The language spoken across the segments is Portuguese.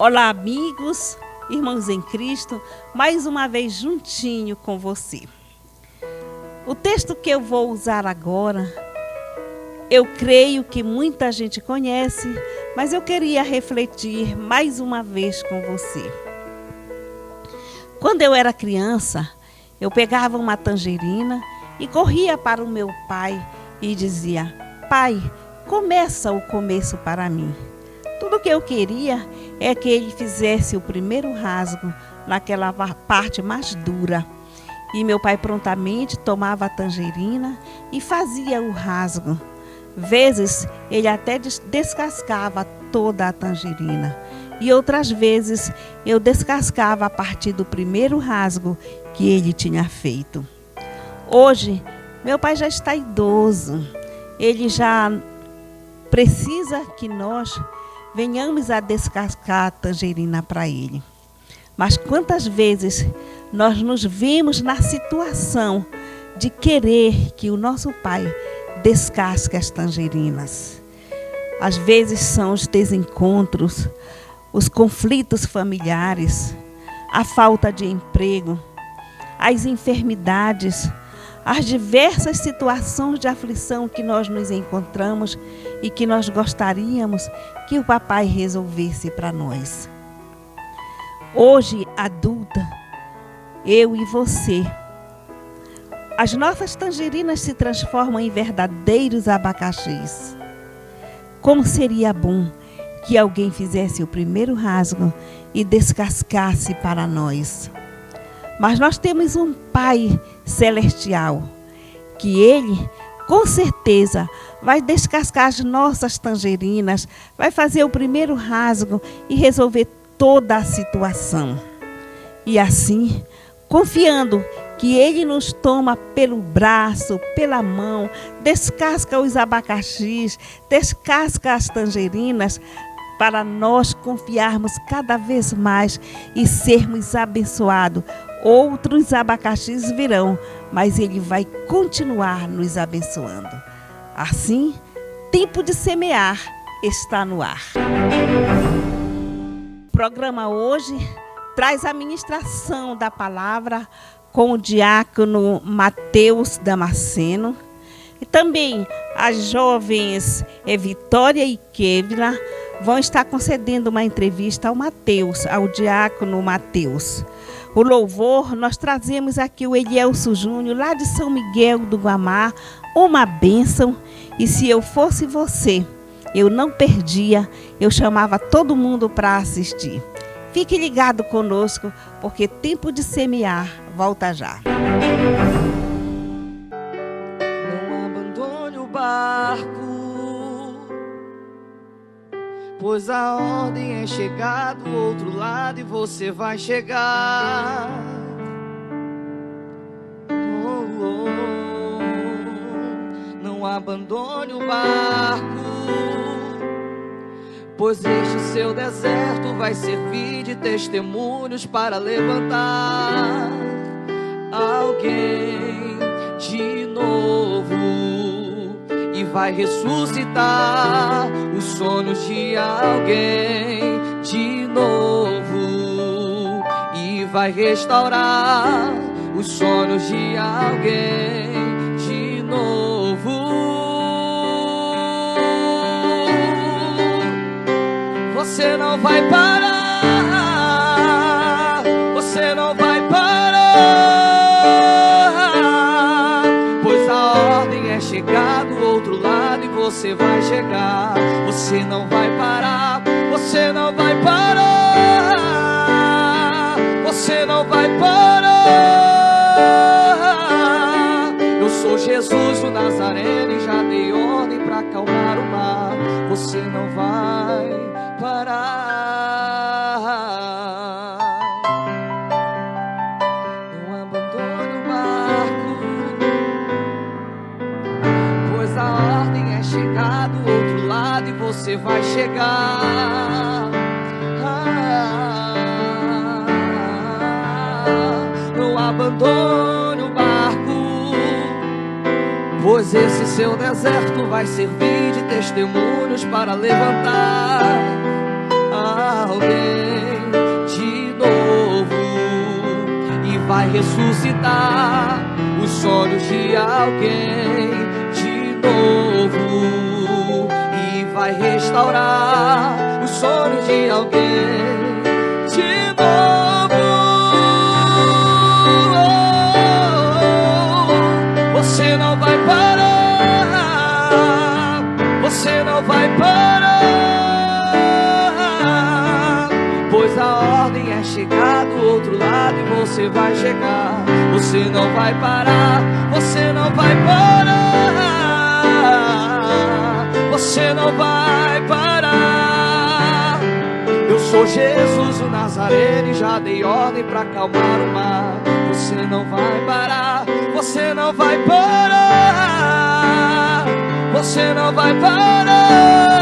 Olá, amigos, irmãos em Cristo, mais uma vez juntinho com você. O texto que eu vou usar agora, eu creio que muita gente conhece, mas eu queria refletir mais uma vez com você. Quando eu era criança, eu pegava uma tangerina e corria para o meu pai e dizia: pai, começa o começo para mim. Tudo que eu queria é que ele fizesse o primeiro rasgo naquela parte mais dura. E meu pai prontamente tomava a tangerina e fazia o rasgo. Vezes ele até descascava toda a tangerina. E outras vezes eu descascava a partir do primeiro rasgo que ele tinha feito. Hoje, meu pai já está idoso. Ele já precisa que nós venhamos a descascar a tangerina para ele. Mas quantas vezes nós nos vemos na situação de querer que o nosso pai descasque as tangerinas? Às vezes são os desencontros, os conflitos familiares, a falta de emprego, as enfermidades, as diversas situações de aflição que nós nos encontramos e que nós gostaríamos que o papai resolvesse para nós. Hoje, adulta, eu e você, as nossas tangerinas se transformam em verdadeiros abacaxis. Como seria bom que alguém fizesse o primeiro rasgo e descascasse para nós. Mas nós temos um Pai celestial, que Ele, com certeza, vai descascar as nossas tangerinas, vai fazer o primeiro rasgo e resolver toda a situação. E assim, confiando que Ele nos toma pelo braço, pela mão, descasca os abacaxis, descasca as tangerinas, para nós confiarmos cada vez mais e sermos abençoados. Outros abacaxis virão, mas Ele vai continuar nos abençoando. Assim, tempo de semear está no ar. O programa hoje traz a ministração da palavra com o diácono Mateus Damasceno. E também as jovens Vitória e Kevila vão estar concedendo uma entrevista ao Mateus, ao diácono Mateus. O louvor, nós trazemos aqui o Elielso Júnior, lá de São Miguel do Guamá, uma bênção. E se eu fosse você, eu não perdia, eu chamava todo mundo para assistir. Fique ligado conosco, porque tempo de semear volta já. Não abandone o barco, pois a ordem é chegar do outro lado e você vai chegar. Não abandone o barco, pois este seu deserto vai servir de testemunhos para levantar alguém de novo e vai ressuscitar os sonhos de alguém de novo e vai restaurar os sonhos de alguém de novo. Você não vai parar, você não vai parar, pois a ordem é chegar do outro lado e você vai chegar. Você não vai parar, você não vai parar, você não vai parar. Eu sou Jesus o Nazareno e já dei ordem para acalmar o mar. Você não vai parar. Não abandone o barco, pois a ordem é chegar do outro lado e você vai chegar. Não abandone o barco, pois esse seu deserto vai servir de testemunhos para levantar alguém ressuscitar os sonhos de alguém de novo e vai restaurar os sonhos de alguém de novo. Você não vai parar, você não vai parar, pois a ordem é chegar do outro lado e você vai chegar. Você não vai parar, você não vai parar, você não vai parar. Eu sou Jesus o Nazareno e já dei ordem pra acalmar o mar. Você não vai parar, você não vai parar, você não vai parar,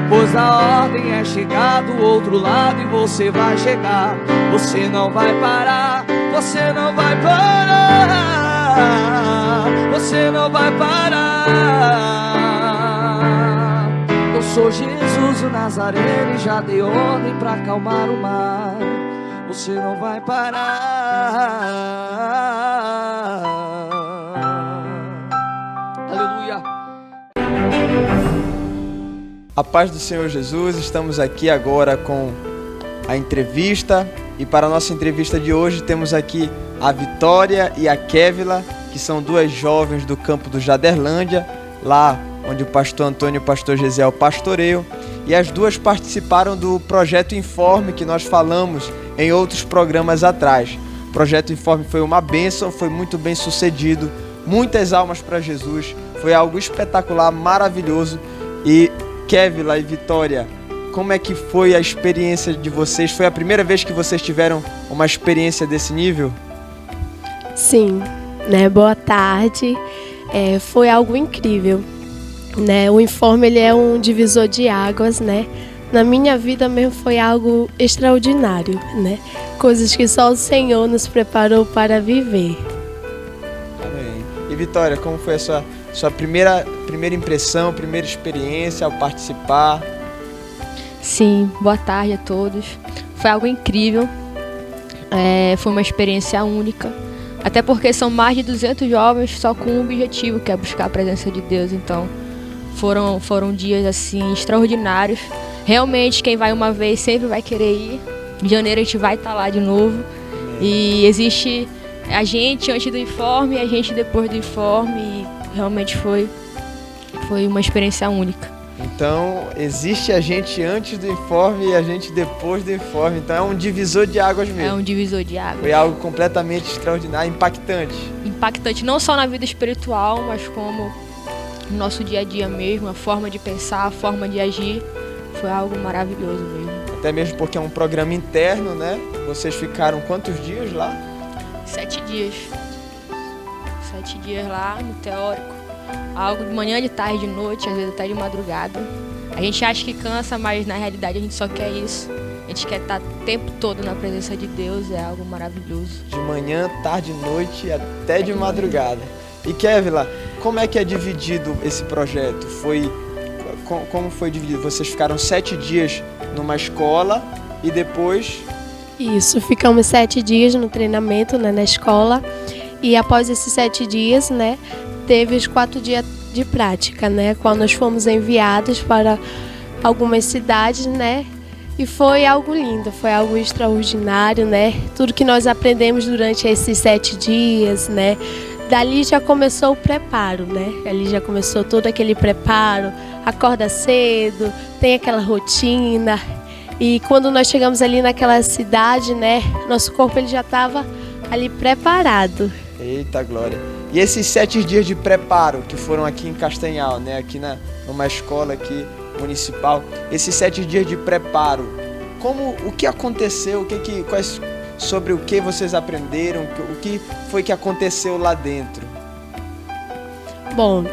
pois a ordem é chegar do outro lado e você vai chegar. Você não vai parar, você não vai parar, você não vai parar. Eu sou Jesus o Nazareno e já dei ordem pra acalmar o mar. Você não vai parar. Aleluia. A paz do Senhor Jesus, estamos aqui agora com a entrevista. E para a nossa entrevista de hoje temos aqui a Vitória e a Kévila, que são duas jovens do campo do Jaderlândia, lá onde o pastor Antônio e o pastor Gesiel pastoreiam. E as duas participaram do Projeto Informe, que nós falamos em outros programas atrás. O Projeto Informe foi uma bênção, foi muito bem sucedido, muitas almas para Jesus, foi algo espetacular, maravilhoso. E Kévila e Vitória, como é que foi a experiência de vocês? Foi a primeira vez que vocês tiveram uma experiência desse nível? Sim, né? Boa tarde. Foi algo incrível, né? O Informe ele é um divisor de águas, né? Na minha vida mesmo foi algo extraordinário, né? Coisas que só o Senhor nos preparou para viver. Amém. E Vitória, como foi a sua primeira impressão, primeira experiência ao participar? Sim, boa tarde a todos. Foi algo incrível, foi uma experiência única, até porque são mais de 200 jovens só com um objetivo, que é buscar a presença de Deus. Então foram dias assim extraordinários. Realmente quem vai uma vez sempre vai querer ir. Em janeiro a gente vai estar lá de novo. E existe a gente antes do informe e a gente depois do informe, e realmente foi uma experiência única. Então, existe a gente antes do informe e a gente depois do informe. Então, é um divisor de águas mesmo. É um divisor de águas. Foi algo completamente extraordinário, impactante. Impactante não só na vida espiritual, mas como no nosso dia a dia mesmo, a forma de pensar, a forma de agir. Foi algo maravilhoso mesmo. Até mesmo porque é um programa interno, né? Vocês ficaram quantos dias lá? 7 dias. 7 dias lá no teórico. Algo de manhã, de tarde, de noite, às vezes até de madrugada. A gente acha que cansa, mas na realidade a gente só quer isso. A gente quer estar o tempo todo na presença de Deus, é algo maravilhoso. De manhã, tarde, noite, até de madrugada. E Kévila, como é que é dividido esse projeto? Como foi dividido? Vocês ficaram 7 dias numa escola e depois... Isso, ficamos 7 dias no treinamento, né, na escola. E após esses 7 dias, né, teve os 4 dias de prática, né, qual nós fomos enviados para algumas cidades, né, e foi algo lindo, foi algo extraordinário, né, tudo que nós aprendemos durante esses 7 dias, né, dali já começou o preparo, né, ali já começou todo aquele preparo, acorda cedo, tem aquela rotina, e quando nós chegamos ali naquela cidade, né, nosso corpo ele já estava ali preparado. Eita glória! E esses 7 dias de preparo que foram aqui em Castanhal, né, aqui numa escola aqui municipal, esses 7 dias de preparo, o que aconteceu, sobre o que vocês aprenderam, o que foi que aconteceu lá dentro? Bom,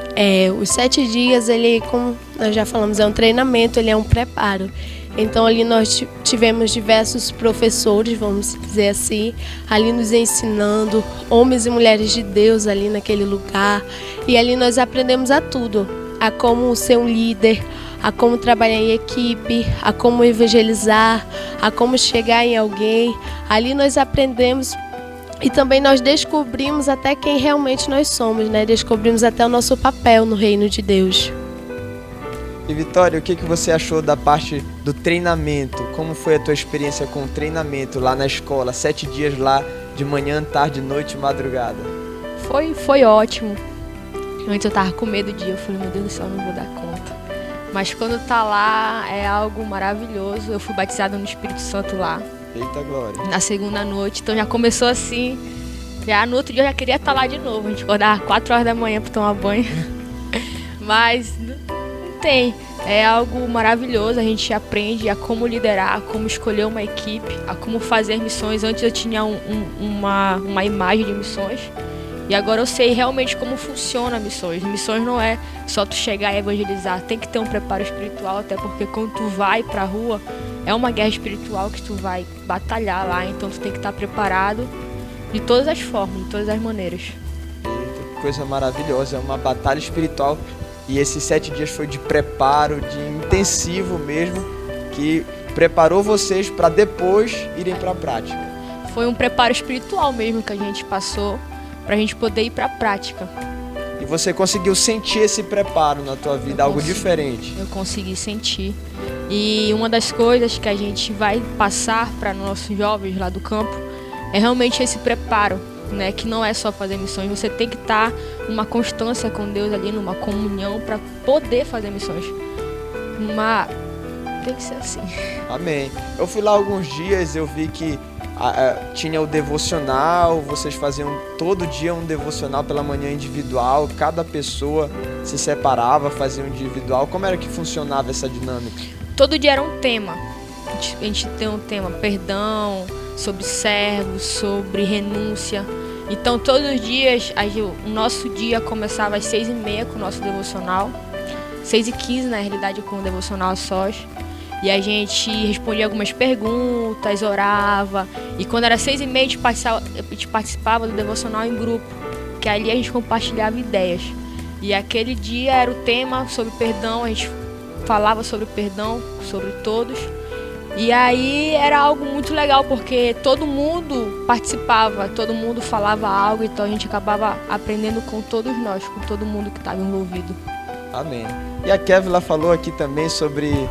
os 7 dias, ele, como nós já falamos, é um treinamento, ele é um preparo. Então ali nós tivemos diversos professores, vamos dizer assim, ali nos ensinando, homens e mulheres de Deus ali naquele lugar. E ali nós aprendemos a tudo, a como ser um líder, a como trabalhar em equipe, a como evangelizar, a como chegar em alguém. Ali nós aprendemos e também nós descobrimos até quem realmente nós somos, né? Descobrimos até o nosso papel no reino de Deus. E Vitória, o que você achou da parte do treinamento? Como foi a tua experiência com o treinamento lá na escola? 7 dias lá, de manhã, tarde, noite, madrugada. Foi ótimo. Antes eu tava com medo de ir, eu falei, meu Deus do céu, eu não vou dar conta. Mas quando tá lá, é algo maravilhoso. Eu fui batizada no Espírito Santo lá. Eita glória. Na segunda noite, então já começou assim. Já no outro dia eu já queria estar lá de novo. A gente acordava 4 horas da manhã para tomar banho. Mas não tem. É algo maravilhoso. A gente aprende a como liderar, a como escolher uma equipe, a como fazer missões. Antes eu tinha uma imagem de missões. E agora eu sei realmente como funciona missões. Missões não é só tu chegar e evangelizar. Tem que ter um preparo espiritual, até porque quando tu vai pra rua, é uma guerra espiritual que tu vai batalhar lá. Então tu tem que estar preparado de todas as formas, de todas as maneiras. Eita, que coisa maravilhosa. É uma batalha espiritual. E esses 7 dias foi de preparo, de intensivo mesmo, que preparou vocês para depois irem para a prática. Foi um preparo espiritual mesmo que a gente passou, para a gente poder ir para a prática. E você conseguiu sentir esse preparo na tua vida, algo diferente? Eu consegui sentir. E uma das coisas que a gente vai passar para nossos jovens lá do campo é realmente esse preparo, né? Que não é só fazer missões, você tem que estar numa constância com Deus ali, numa comunhão para poder fazer missões. Tem que ser assim. Amém. Eu fui lá alguns dias, eu vi que tinha o devocional, vocês faziam todo dia um devocional pela manhã individual, cada pessoa se separava, fazia um individual. Como era que funcionava essa dinâmica? Todo dia era um tema. A gente tem um tema perdão, sobre servos, sobre renúncia. Então todos os dias, o nosso dia começava às 6h30 com o nosso devocional, 6h15 na realidade com o devocional sós. E a gente respondia algumas perguntas, orava. E quando era 6h30 a gente participava do devocional em grupo, que ali a gente compartilhava ideias. E aquele dia era o tema sobre perdão, a gente falava sobre perdão, sobre todos. E aí era algo muito legal, porque todo mundo participava, todo mundo falava algo, então a gente acabava aprendendo com todos nós, com todo mundo que estava envolvido. Amém. E a Kevila falou aqui também sobre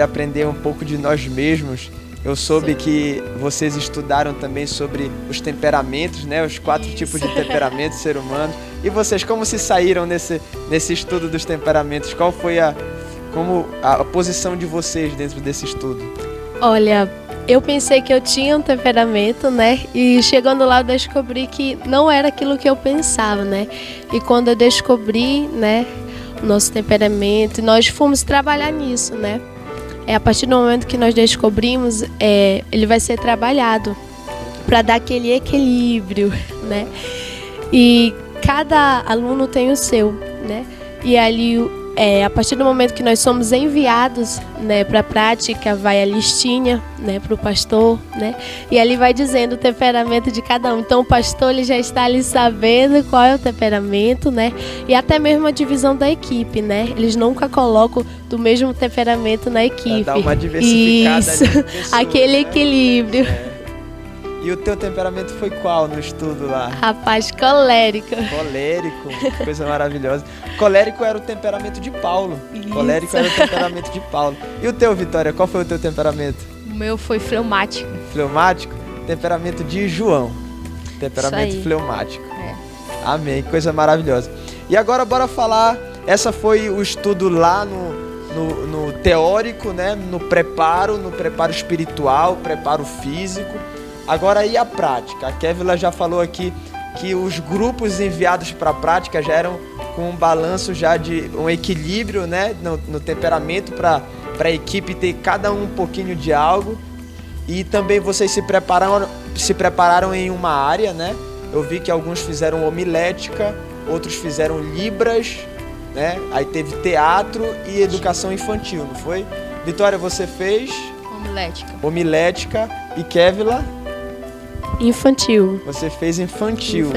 aprender um pouco de nós mesmos. Eu soube que vocês estudaram também sobre os temperamentos, né? Os 4 tipos de temperamentos ser humano. E vocês, como se saíram nesse estudo dos temperamentos? Qual foi a posição de vocês dentro desse estudo? Olha, eu pensei que eu tinha um temperamento, né? E chegando lá eu descobri que não era aquilo que eu pensava, né? E quando eu descobri, né, o nosso temperamento, nós fomos trabalhar nisso, né? A partir do momento que nós descobrimos, ele vai ser trabalhado para dar aquele equilíbrio, né? E cada aluno tem o seu, né? E ali, a partir do momento que nós somos enviados, né, para a prática, vai a listinha, né, para o pastor, né? E ali vai dizendo o temperamento de cada um. Então o pastor ele já está ali sabendo qual é o temperamento, né? E até mesmo a divisão da equipe, né? Eles nunca colocam do mesmo temperamento na equipe. Pra dar uma diversificada. Isso, ali de pessoas, aquele né? equilíbrio. E o teu temperamento foi qual no estudo lá? Rapaz, colérico. Colérico, que coisa maravilhosa. Colérico era o temperamento de Paulo. Isso. Colérico era o temperamento de Paulo. E o teu, Vitória, qual foi o teu temperamento? O meu foi fleumático. Fleumático? Temperamento de João. Temperamento fleumático. Amém, coisa maravilhosa. E agora bora falar, essa foi o estudo lá no teórico, né? No preparo espiritual, preparo físico. Agora e a prática? A Kevila já falou aqui que os grupos enviados para a prática já eram com um balanço já de um equilíbrio, né, no temperamento para a equipe ter cada um pouquinho de algo. E também vocês se prepararam em uma área, né? Eu vi que alguns fizeram homilética, outros fizeram libras, né? Aí teve teatro e educação infantil, não foi? Vitória, você fez? Homilética. E Kevila? Infantil. Você fez infantil.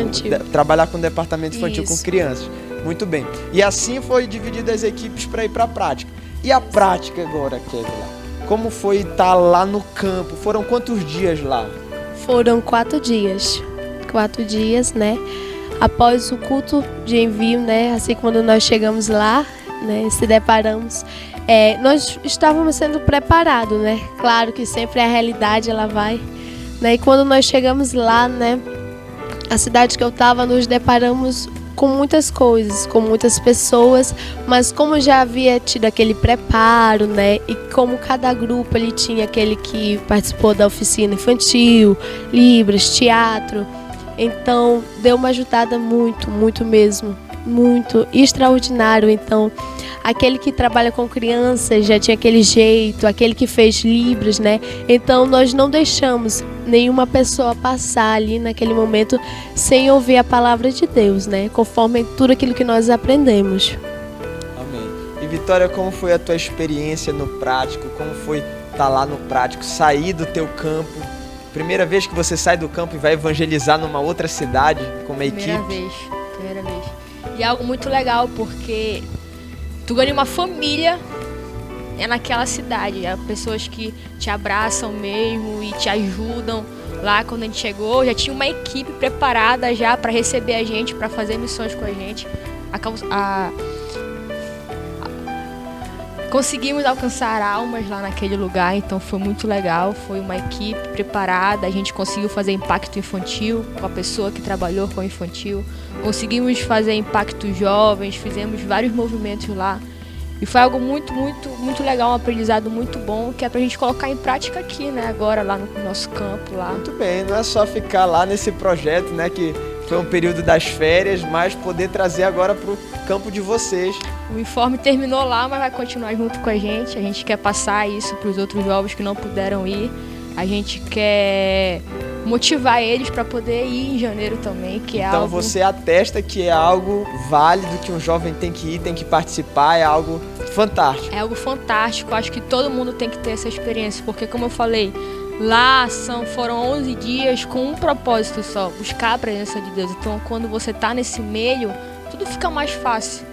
Trabalhar com o departamento infantil. Isso. Com crianças. Muito bem. E assim foi dividido as equipes para ir para a prática. E a prática agora, Kevila? Como foi estar lá no campo? Foram quantos dias lá? Foram 4 dias. 4 dias, né? Após o culto de envio, né? Assim, quando nós chegamos lá, né? Se deparamos, nós estávamos sendo preparados, né? Claro que sempre a realidade, ela vai, né? E quando nós chegamos lá, né? A cidade que eu estava, nos deparamos com muitas coisas, com muitas pessoas, mas como já havia tido aquele preparo, né? E como cada grupo ele tinha aquele que participou da oficina infantil, Libras, teatro, então deu uma ajudada muito mesmo, muito extraordinário. Então, aquele que trabalha com crianças já tinha aquele jeito, aquele que fez Libras, né? Então nós não deixamos nenhuma pessoa passar ali naquele momento sem ouvir a palavra de Deus, né? Conforme tudo aquilo que nós aprendemos. Amém. E Vitória, como foi a tua experiência no prático? Como foi estar lá no prático, sair do teu campo? Primeira vez que você sai do campo e vai evangelizar numa outra cidade com uma equipe? Primeira vez. E é algo muito legal porque tu ganha uma família naquela cidade. Há pessoas que te abraçam mesmo e te ajudam. Lá quando a gente chegou, já tinha uma equipe preparada já para receber a gente, para fazer missões com a gente. Conseguimos alcançar almas lá naquele lugar, então foi muito legal. Foi uma equipe preparada, a gente conseguiu fazer impacto infantil com a pessoa que trabalhou com o infantil. Conseguimos fazer impacto jovens, fizemos vários movimentos lá. E foi algo muito legal, um aprendizado muito bom, que é pra gente colocar em prática aqui, né? Agora, lá no nosso campo, lá. Muito bem, não é só ficar lá nesse projeto, né? Que foi um período das férias, mas poder trazer agora pro campo de vocês. O informe terminou lá, mas vai continuar junto com a gente. A gente quer passar isso pros outros jovens que não puderam ir. A gente quer motivar eles para poder ir em janeiro também, que é então algo... você atesta que é algo válido, que um jovem tem que ir, tem que participar, é algo fantástico. É algo fantástico, acho que todo mundo tem que ter essa experiência, porque como eu falei, lá foram 11 dias com um propósito só, buscar a presença de Deus. Então quando você tá nesse meio, tudo fica mais fácil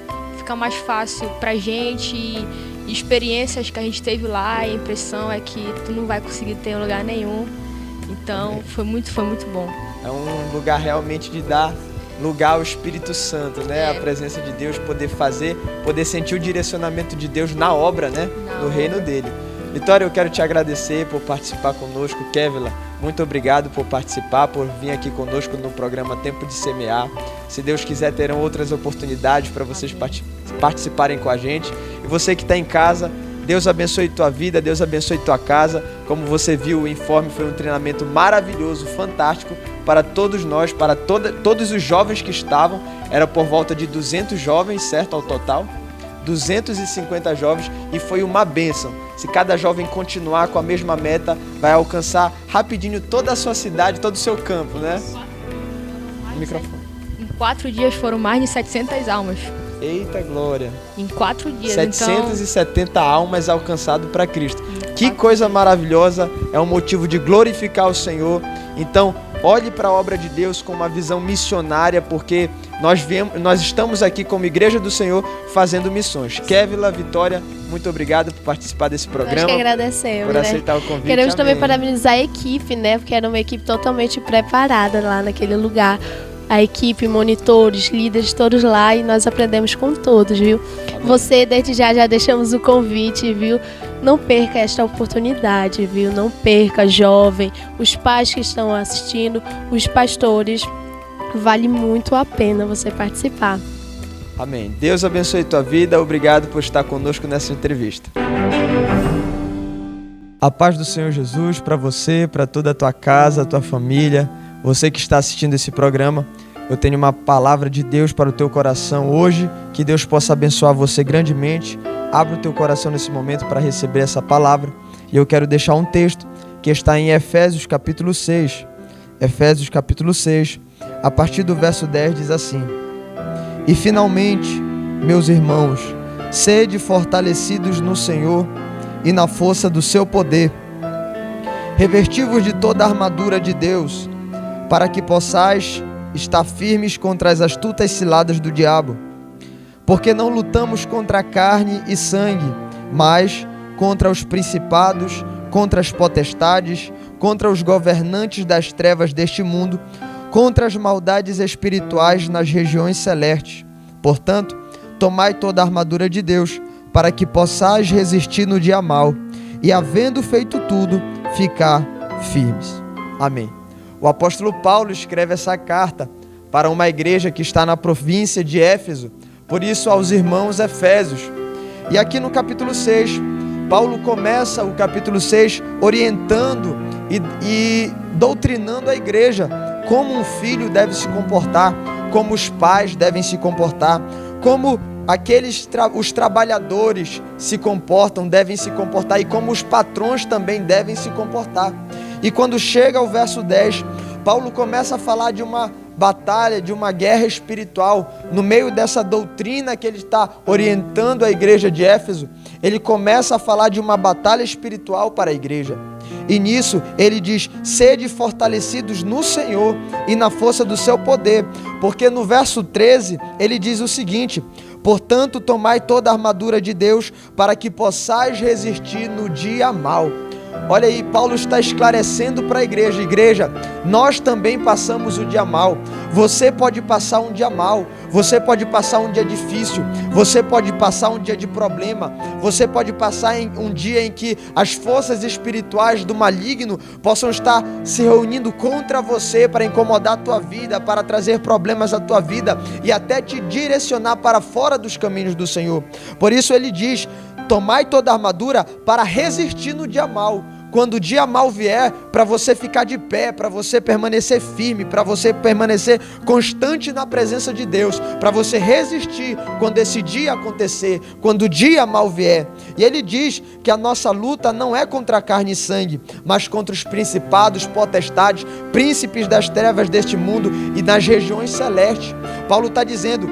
pra gente e experiências que a gente teve lá, a impressão é que tu não vai conseguir ter em lugar nenhum. Então foi muito bom. É um lugar realmente de dar lugar ao Espírito Santo, né? A presença de Deus, poder fazer, poder sentir o direcionamento de Deus na obra, né? No reino dele. Vitória, eu quero te agradecer por participar conosco. Kevila, muito obrigado por participar, por vir aqui conosco no programa Tempo de Semear. Se Deus quiser, terão outras oportunidades para vocês participarem com a gente. E você que está em casa, Deus abençoe tua vida, Deus abençoe tua casa. Como você viu, o informe foi um treinamento maravilhoso, fantástico para todos nós, para todos os jovens que estavam. Era por volta de 200 jovens, certo, ao total? 250 jovens, e foi uma bênção. Se cada jovem continuar com a mesma meta, vai alcançar rapidinho toda a sua cidade, todo o seu campo, né? O microfone. Em 4 dias foram mais de 700 almas. Eita glória! Em 4 dias, 770 almas alcançadas para Cristo. Que coisa maravilhosa, é um motivo de glorificar o Senhor. Então, olhe para a obra de Deus com uma visão missionária, porque nós estamos aqui como Igreja do Senhor fazendo missões. Kevila, Vitória, muito obrigado por participar desse programa. Nós que agradecemos, por aceitar o convite. Queremos também Amém. parabenizar a equipe, né? Porque era uma equipe totalmente preparada lá naquele lugar. A equipe, monitores, líderes, todos lá, e nós aprendemos com todos, viu? Amém. Você, desde já deixamos o convite, viu? Não perca esta oportunidade, viu? Não perca, jovem, os pais que estão assistindo, os pastores, vale muito a pena você participar. Amém. Deus abençoe tua vida, obrigado por estar conosco nessa entrevista. A paz do Senhor Jesus para você, para toda a tua casa, a tua família, você que está assistindo esse programa. Eu tenho uma palavra de Deus para o teu coração hoje, que Deus possa abençoar você grandemente. Abra o teu coração nesse momento para receber essa palavra. E eu quero deixar um texto que está em Efésios capítulo 6. Efésios capítulo 6, a partir do verso 10 diz assim: E finalmente, meus irmãos, sede fortalecidos no Senhor e na força do seu poder. Revesti-vos de toda a armadura de Deus, para que possais estar firmes contra as astutas ciladas do diabo. Porque não lutamos contra a carne e sangue, mas contra os principados, contra as potestades, contra os governantes das trevas deste mundo, contra as maldades espirituais nas regiões celestes. Portanto, tomai toda a armadura de Deus, para que possais resistir no dia mau, e havendo feito tudo, ficar firmes. Amém. O apóstolo Paulo escreve essa carta para uma igreja que está na província de Éfeso, por isso aos irmãos efésios. E aqui no capítulo 6, Paulo começa o capítulo 6 orientando e doutrinando a igreja, como um filho deve se comportar, como os pais devem se comportar, como os trabalhadores se comportam, devem se comportar, e como os patrões também devem se comportar. E quando chega ao verso 10, Paulo começa a falar de uma batalha, de uma guerra espiritual. No meio dessa doutrina que ele está orientando a igreja de Éfeso, ele começa a falar de uma batalha espiritual para a igreja. E nisso ele diz: sede fortalecidos no Senhor e na força do seu poder. Porque no verso 13 ele diz o seguinte: portanto tomai toda a armadura de Deus, para que possais resistir no dia mau. Olha aí, Paulo está esclarecendo para a igreja: igreja, nós também passamos o dia mau. Você pode passar um dia mau, você pode passar um dia difícil, você pode passar um dia de problema, você pode passar um dia em que as forças espirituais do maligno possam estar se reunindo contra você para incomodar a tua vida, para trazer problemas à tua vida e até te direcionar para fora dos caminhos do Senhor. Por isso ele diz: tomai toda a armadura para resistir no dia mau. Quando o dia mau vier, para você ficar de pé, para você permanecer firme, para você permanecer constante na presença de Deus, para você resistir quando esse dia acontecer, quando o dia mau vier. E ele diz que a nossa luta não é contra carne e sangue, mas contra os principados, potestades, príncipes das trevas deste mundo e nas regiões celestes. Paulo está dizendo: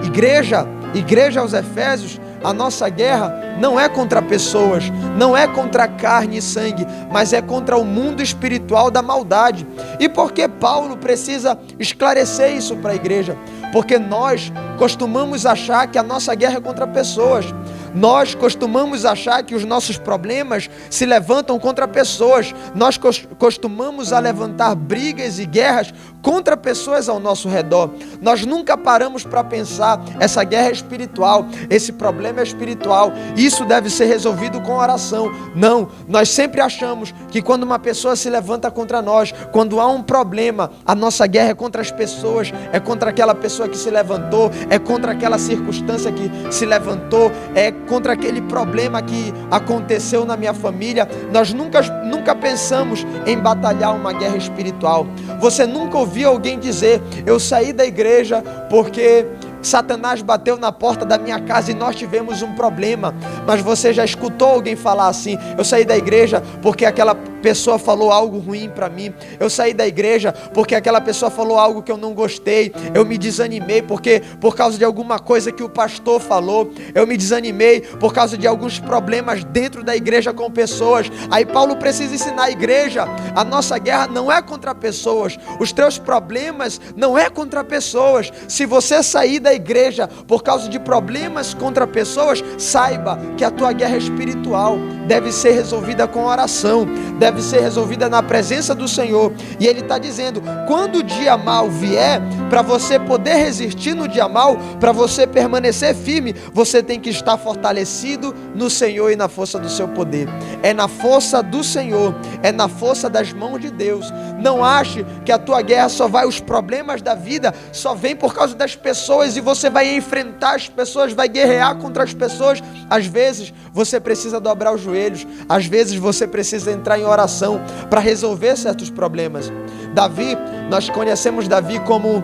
igreja aos Efésios, a nossa guerra não é contra pessoas, não é contra carne e sangue, mas é contra o mundo espiritual da maldade. E por que Paulo precisa esclarecer isso para a igreja? Porque nós costumamos achar que a nossa guerra é contra pessoas. Nós costumamos achar que os nossos problemas se levantam contra pessoas. Nós costumamos a levantar brigas e guerras contra pessoas ao nosso redor. Nós nunca paramos para pensar: essa guerra é espiritual, esse problema é espiritual, isso deve ser resolvido com oração. Não, nós sempre achamos que quando uma pessoa se levanta contra nós, quando há um problema, a nossa guerra é contra as pessoas, é contra aquela pessoa que se levantou, é contra aquela circunstância que se levantou, é contra aquele problema que aconteceu na minha família. Nós nunca pensamos em batalhar uma guerra espiritual. Você nunca ouviu alguém dizer: eu saí da igreja porque Satanás bateu na porta da minha casa e nós tivemos um problema. Mas você já escutou alguém falar assim: eu saí da igreja porque aquela pessoa falou algo ruim para mim, eu saí da igreja porque aquela pessoa falou algo que eu não gostei, eu me desanimei porque por causa de alguma coisa que o pastor falou, eu me desanimei por causa de alguns problemas dentro da igreja com pessoas. Aí Paulo precisa ensinar a igreja: a nossa guerra não é contra pessoas, os teus problemas não é contra pessoas. Se você sair da igreja por causa de problemas contra pessoas, saiba que a tua guerra espiritual deve ser resolvida com oração, deve ser resolvida na presença do Senhor. E ele está dizendo: quando o dia mau vier, para você poder resistir no dia mau, para você permanecer firme, você tem que estar fortalecido no Senhor e na força do seu poder. É na força do Senhor, é na força das mãos de Deus. Não ache que a tua guerra só vai, os problemas da vida só vem por causa das pessoas e você vai enfrentar as pessoas, vai guerrear contra as pessoas. Às vezes você precisa dobrar os joelhos, às vezes você precisa entrar em oração para resolver certos problemas. Davi, nós conhecemos Davi como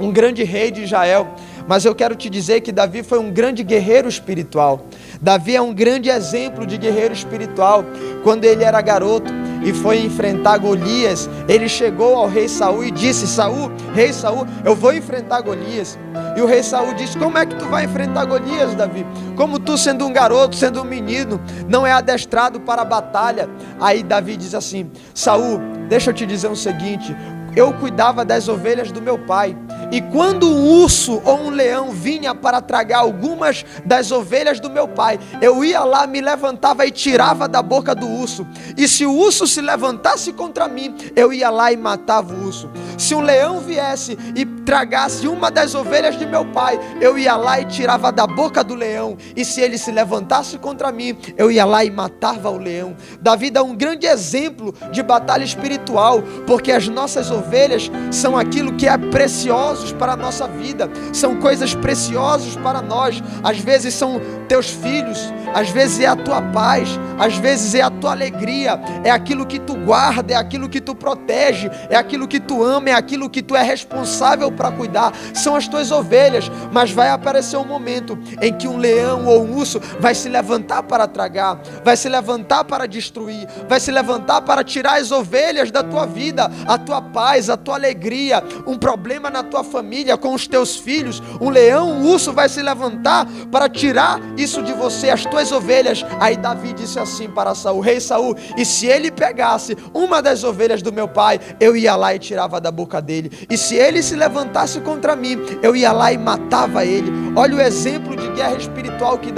um grande rei de Israel, mas eu quero te dizer que Davi foi um grande guerreiro espiritual. Davi é um grande exemplo de guerreiro espiritual. Quando ele era garoto e foi enfrentar Golias, ele chegou ao rei Saul e disse: Saul, rei Saul, eu vou enfrentar Golias. E o rei Saul disse: como é que tu vai enfrentar Golias, Davi? Como tu, sendo um garoto, sendo um menino, não é adestrado para a batalha? Aí Davi diz assim: Saul, deixa eu te dizer o seguinte: eu cuidava das ovelhas do meu pai, E quando um urso ou um leão vinha para tragar algumas das ovelhas do meu pai, eu ia lá, me levantava e tirava da boca do urso. E se o urso se levantasse contra mim, eu ia lá e matava o urso. Se um leão viesse e tragasse uma das ovelhas de meu pai, eu ia lá e tirava da boca do leão. E se ele se levantasse contra mim, eu ia lá e matava o leão. Davi dá um grande exemplo de batalha espiritual, porque as nossas ovelhas são aquilo que é preciosos para a nossa vida, são coisas preciosas para nós. Às vezes são teus filhos, às vezes é a tua paz, às vezes é a tua alegria, é aquilo que tu guarda, é aquilo que tu protege, é aquilo que tu ama, é aquilo que tu é responsável para cuidar, são as tuas ovelhas. Mas vai aparecer um momento em que um leão ou um urso vai se levantar para tragar, vai se levantar para destruir, vai se levantar para tirar as ovelhas da tua vida, a tua paz, a tua alegria, um problema na tua família, com os teus filhos. Um leão, um urso vai se levantar para tirar isso de você, as tuas ovelhas. Aí Davi disse assim para Saul, rei Saul, e se ele pegasse uma das ovelhas do meu pai, eu ia lá e tirava da boca dele. E se ele se levantasse contra mim, eu ia lá e matava ele. Olha o exemplo de guerra espiritual que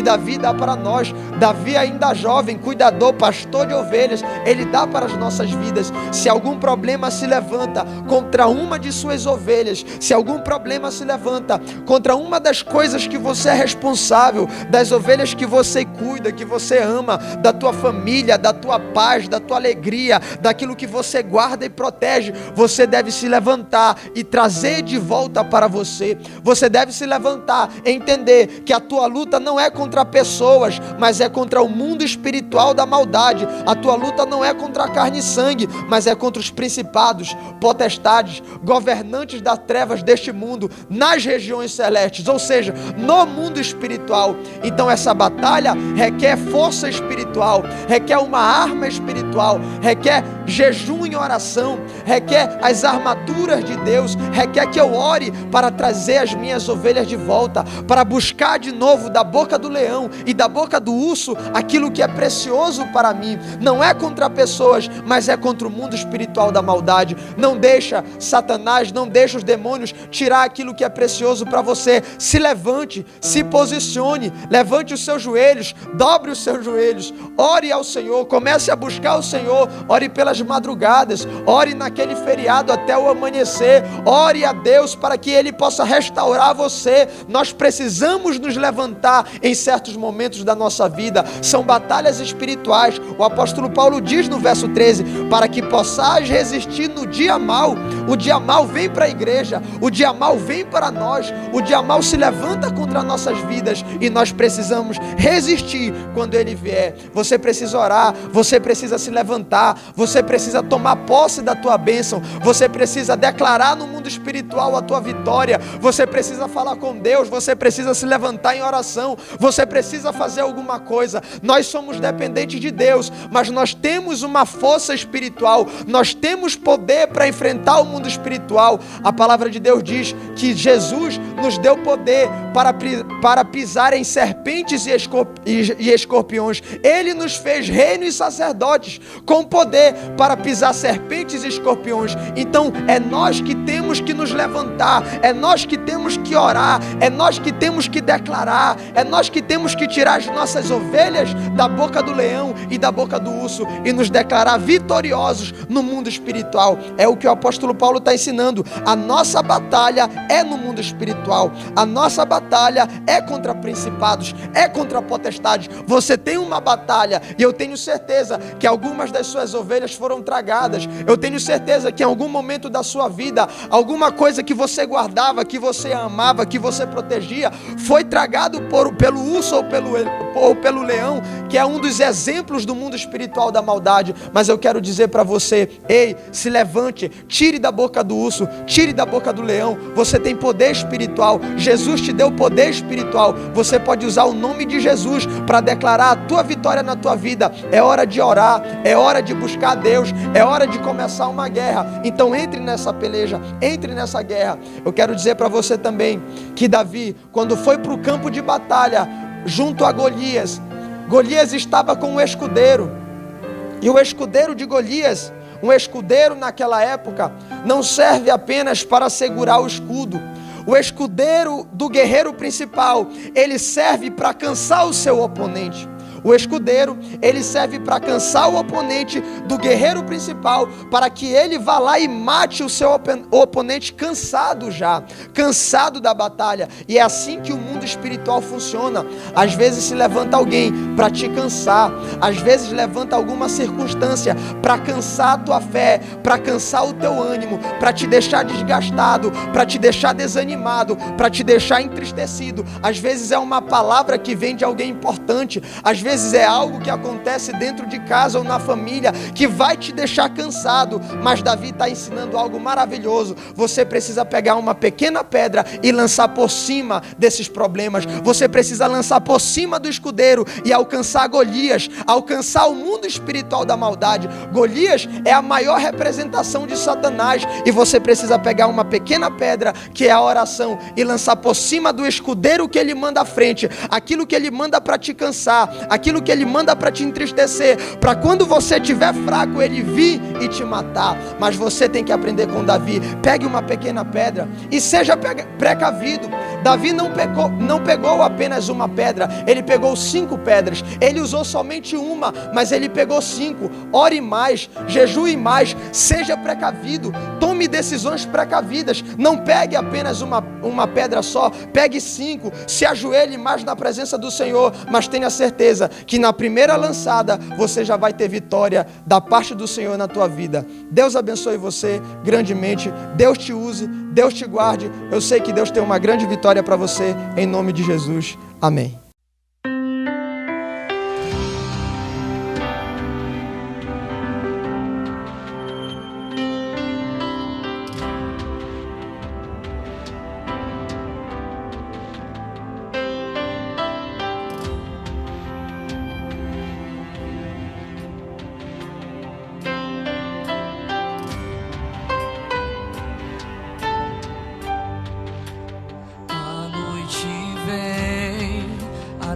Davi dá para nós. Davi, ainda jovem, cuidador, pastor de ovelhas, ele dá para as nossas vidas. Se algum problema se levanta contra uma de suas ovelhas, se algum problema se levanta contra uma das coisas que você é responsável, das ovelhas que você cuida, que você ama, da tua família, da tua paz, da tua alegria, daquilo que você guarda e protege, você deve se levantar e trazer de volta para você. Você deve se levantar e entender que a tua luta não é contra pessoas, mas é contra o mundo espiritual da maldade. A tua luta não é contra a carne e sangue, mas é contra os principados, potestades, governantes das trevas deste mundo, nas regiões celestes, ou seja, no mundo espiritual. Então essa batalha requer força espiritual, requer uma arma espiritual, requer jejum e oração, requer as armaduras de Deus, requer que eu ore para trazer as minhas ovelhas de volta, para buscar de novo da boca do leão e da boca do urso aquilo que é precioso para mim. Não é contra pessoas, mas é contra o mundo espiritual da maldade. Não deixa Satanás, não deixa os demônios tirar aquilo que é precioso para você. Se levante, se posicione, levante os seus joelhos, dobre os seus joelhos, ore ao Senhor, comece a buscar o Senhor, ore pelas madrugadas, ore naquele feriado até o amanhecer, ore a Deus para que Ele possa restaurar você. Nós precisamos nos levantar em certos momentos da nossa vida, são batalhas espirituais. O apóstolo Paulo diz no verso 13, para que possais resistir no dia mau. O dia mau vem para a igreja, o dia mau vem para nós, o dia mau se levanta contra nossas vidas e nós precisamos resistir quando ele vier. Você precisa orar, você precisa se levantar, você precisa tomar posse da tua bênção, você precisa declarar no mundo espiritual a tua vitória, você precisa falar com Deus, você precisa se levantar em oração, você precisa fazer alguma coisa. Nós somos dependentes de Deus, mas nós temos uma força espiritual, nós temos poder para enfrentar o mundo espiritual. A palavra de Deus diz que Jesus nos deu poder para pisar em serpentes e escorpiões. Ele nos fez reino e sacerdotes com poder para pisar serpentes e escorpiões. Então é nós que temos que nos levantar, é nós que temos que orar, é nós que temos que declarar, é nós que temos que tirar as nossas ovelhas da boca do leão e da boca do urso e nos declarar vitoriosos no mundo espiritual. É o que o apóstolo Paulo está ensinando. A nossa batalha é no mundo espiritual, a nossa batalha é contra principados, é contra potestades. Você tem uma batalha e eu tenho certeza que algumas das suas ovelhas foram tragadas. Eu tenho certeza que em algum momento da sua vida, alguma coisa que você guardava, que você amava, que você protegia, foi tragado pelo urso ou pelo leão, que é um dos exemplos do mundo espiritual da maldade. Mas eu quero dizer para você, ei, se levante, tire da boca do urso, tire da boca do leão. Você tem poder espiritual, Jesus te deu poder espiritual. Você pode usar o nome de Jesus para declarar a tua vitória na tua vida. É hora de orar, é hora de buscar Deus, é hora de começar uma guerra. Então entre nessa peleja, entre nessa guerra. Eu quero dizer para você também que Davi, quando foi para o campo de batalha junto a Golias, Golias estava com um escudeiro, e o escudeiro de Golias, Um escudeiro naquela época não serve apenas para segurar o escudo. O escudeiro do guerreiro principal, ele serve para cansar o seu oponente. O escudeiro, ele serve para cansar o oponente do guerreiro principal, para que ele vá lá e mate o seu oponente cansado já, cansado da batalha. E é assim que o mundo espiritual funciona. Às vezes se levanta alguém para te cansar, às vezes levanta alguma circunstância para cansar a tua fé, para cansar o teu ânimo, para te deixar desgastado, para te deixar desanimado, para te deixar entristecido. Às vezes é uma palavra que vem de alguém importante, às vezes é algo que acontece dentro de casa ou na família que vai te deixar cansado, mas Davi está ensinando algo maravilhoso. Você precisa pegar uma pequena pedra e lançar por cima desses problemas. Você precisa lançar por cima do escudeiro e alcançar Golias, alcançar o mundo espiritual da maldade. Golias é a maior representação de Satanás e você precisa pegar uma pequena pedra, que é a oração, e lançar por cima do escudeiro que ele manda à frente, aquilo que ele manda para te cansar, aquilo que ele manda para te entristecer, para quando você estiver fraco, ele vir e te matar. Mas você tem que aprender com Davi. Pegue uma pequena pedra e seja precavido. Davi não pegou apenas uma pedra, ele pegou 5 pedras. Ele usou somente uma, mas ele pegou 5. Ore mais, jejue mais, seja precavido, tome decisões precavidas. Não pegue apenas uma pedra só, pegue 5, se ajoelhe mais na presença do Senhor, mas tenha certeza que na primeira lançada você já vai ter vitória da parte do Senhor na tua vida. Deus abençoe você grandemente, Deus te use, Deus te guarde. Eu sei que Deus tem uma grande vitória para você, em nome de Jesus, amém.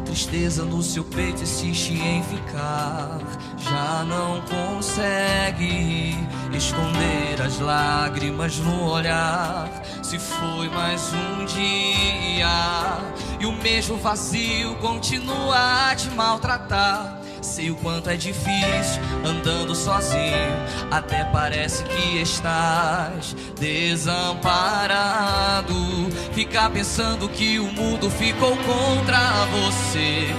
Tristeza no seu peito insiste em ficar, já não consegue esconder as lágrimas no olhar. Se foi mais um dia e o mesmo vazio continua a te maltratar. Sei o quanto é difícil andando sozinho, até parece que estás desamparado. Ficar pensando que o mundo ficou contra você,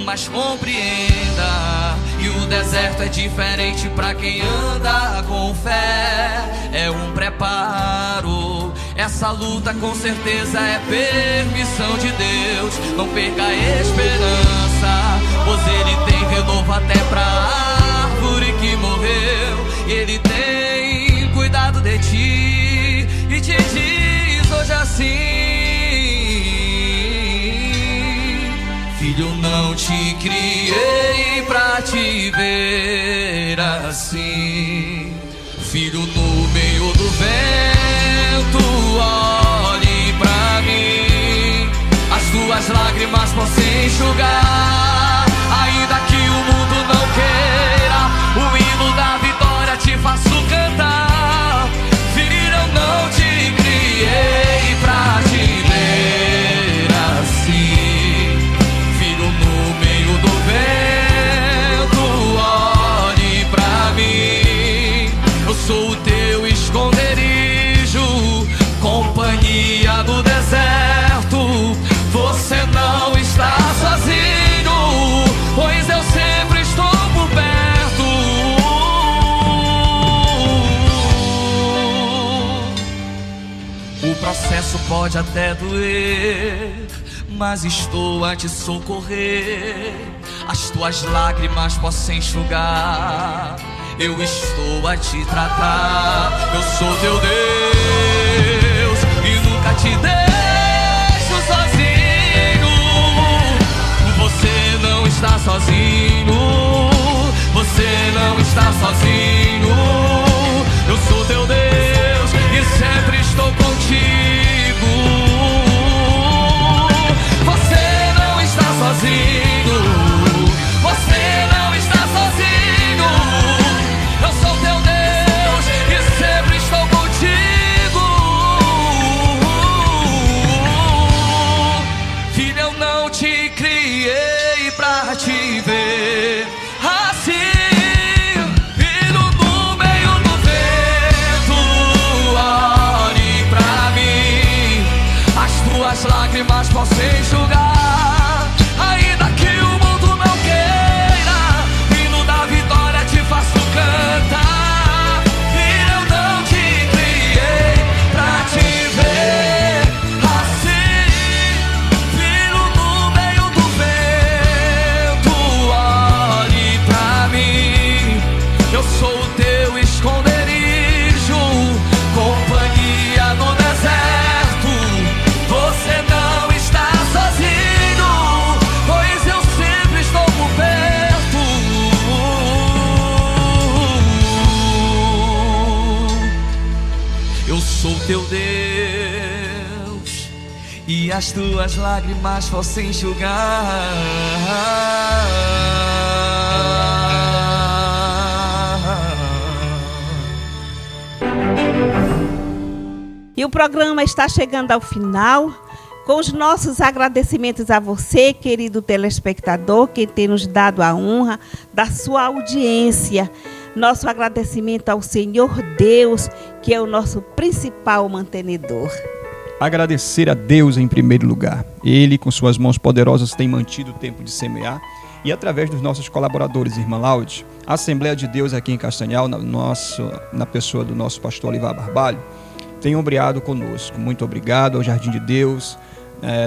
mas compreenda, e o deserto é diferente pra quem anda com fé. É um preparo, essa luta com certeza é permissão de Deus. Não perca a esperança, pois Ele tem renovo até pra árvore que morreu. Ele tem cuidado de ti e te diz hoje assim: filho, não te criei pra te ver assim. Filho, no meio do vento, olhe pra mim. As tuas lágrimas possam enxugar, ainda que o mundo não queira. O hino da vitória te faço cantar. Filho, eu não te criei pra te ver assim. Filho, no meio do vento, olhe pra mim. Eu sou o teu esconderijo, companhia do deserto. Você não está sozinho, pois eu sempre estou por perto. O processo pode até doer, mas estou a te socorrer. As tuas lágrimas possam enxugar, eu estou a te tratar. Eu sou teu Deus e nunca te deixo sozinho. Você não está sozinho, você não está sozinho. Eu sou teu Deus e sempre estou contigo. Você não está sozinho, você não está sozinho. Eu sou teu Deus teu Deus, e as tuas lágrimas possam enxugar. E o programa está chegando ao final, com os nossos agradecimentos a você, querido telespectador, que tem nos dado a honra da sua audiência. Nosso agradecimento ao Senhor Deus, que é o nosso principal mantenedor. Agradecer a Deus em primeiro lugar. Ele, com suas mãos poderosas, tem mantido o tempo de semear. E através dos nossos colaboradores, irmã Laude, a Assembleia de Deus aqui em Castanhal, na pessoa do nosso pastor Olivar Barbalho, tem ombreado conosco. Muito obrigado ao Jardim de Deus,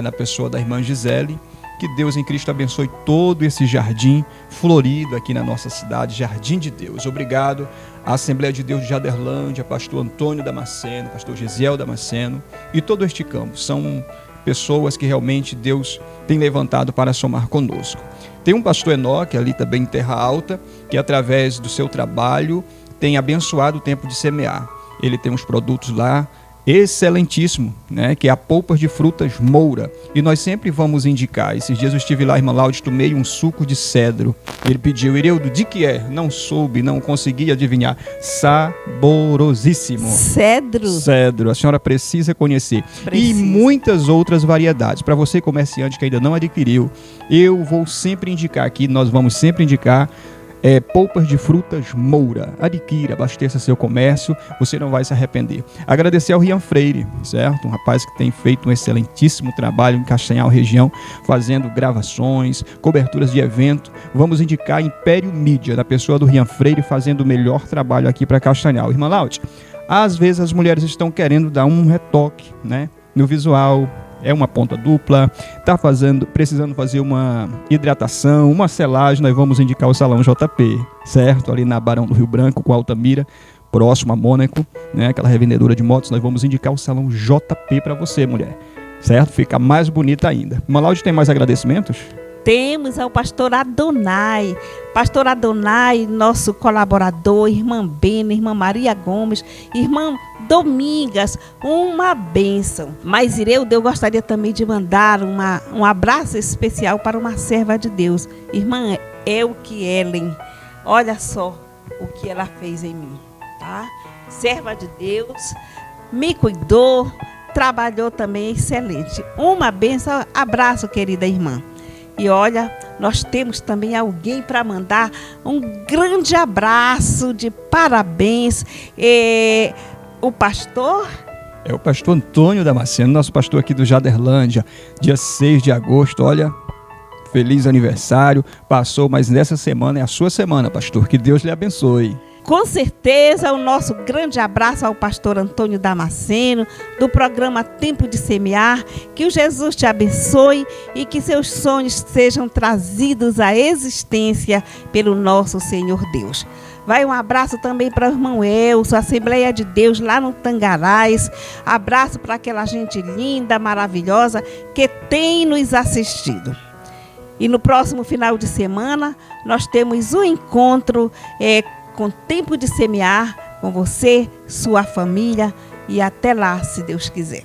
na pessoa da irmã Gisele. Que Deus em Cristo abençoe todo esse jardim florido aqui na nossa cidade, Jardim de Deus. Obrigado à Assembleia de Deus de Jaderlândia, pastor Antônio Damasceno, pastor Gesiel Damasceno e todo este campo. São pessoas que realmente Deus tem levantado para somar conosco. Tem um pastor Enoque ali também em Terra Alta, que através do seu trabalho tem abençoado o tempo de semear. Ele tem uns produtos lá excelentíssimo, né, que é a polpa de frutas Moura, e nós sempre vamos indicar. Esses dias eu estive lá, irmã Laude, tomei um suco de cedro. Ele pediu: Ireudo, de que é? Não soube, não consegui adivinhar. Saborosíssimo. Cedro? Cedro, a senhora precisa conhecer. E muitas outras variedades. Para você comerciante que ainda não adquiriu, eu vou sempre indicar aqui, nós vamos sempre indicar polpas de frutas Moura. Adquira, abasteça seu comércio, você não vai se arrepender. Agradecer ao Rian Freire, certo? Um rapaz que tem feito um excelentíssimo trabalho em Castanhal região, fazendo gravações, coberturas de evento. Vamos indicar Império Mídia, da pessoa do Rian Freire, fazendo o melhor trabalho aqui para Castanhal. Irmã Laude, às vezes as mulheres estão querendo dar um retoque, né, no visual. É uma ponta dupla, está precisando fazer uma hidratação, uma selagem. Nós vamos indicar o Salão JP, certo? Ali na Barão do Rio Branco, com Altamira, próximo a Mônaco, né? Aquela revendedora de motos. Nós vamos indicar o Salão JP para você, mulher, certo? Fica mais bonita ainda. Irmã Laude, tem mais agradecimentos? Temos ao pastor Adonai. Pastor Adonai, nosso colaborador, irmã Bena, irmã Maria Gomes, irmã Domingas, uma bênção. Mas Ireudo, eu gostaria também de mandar um abraço especial para uma serva de Deus, irmã Elke Ellen. Olha só o que ela fez em mim, tá? Serva de Deus, me cuidou, trabalhou também excelente. Uma bênção, abraço, querida irmã. E olha, nós temos também alguém para mandar um grande abraço de parabéns. O pastor? É o pastor Antônio Damasceno, nosso pastor aqui do Jaderlândia, dia 6 de agosto. Olha, feliz aniversário. Passou, mas nessa semana é a sua semana, pastor. Que Deus lhe abençoe. Com certeza, o nosso grande abraço ao pastor Antônio Damasceno, do programa Tempo de Semear. Que o Jesus te abençoe e que seus sonhos sejam trazidos à existência pelo nosso Senhor Deus. Vai um abraço também para o irmão Elso, Assembleia de Deus lá no Tangarás. Abraço para aquela gente linda, maravilhosa que tem nos assistido. E no próximo final de semana, nós temos um encontro com Tempo de Semear, com você, sua família, e até lá, se Deus quiser.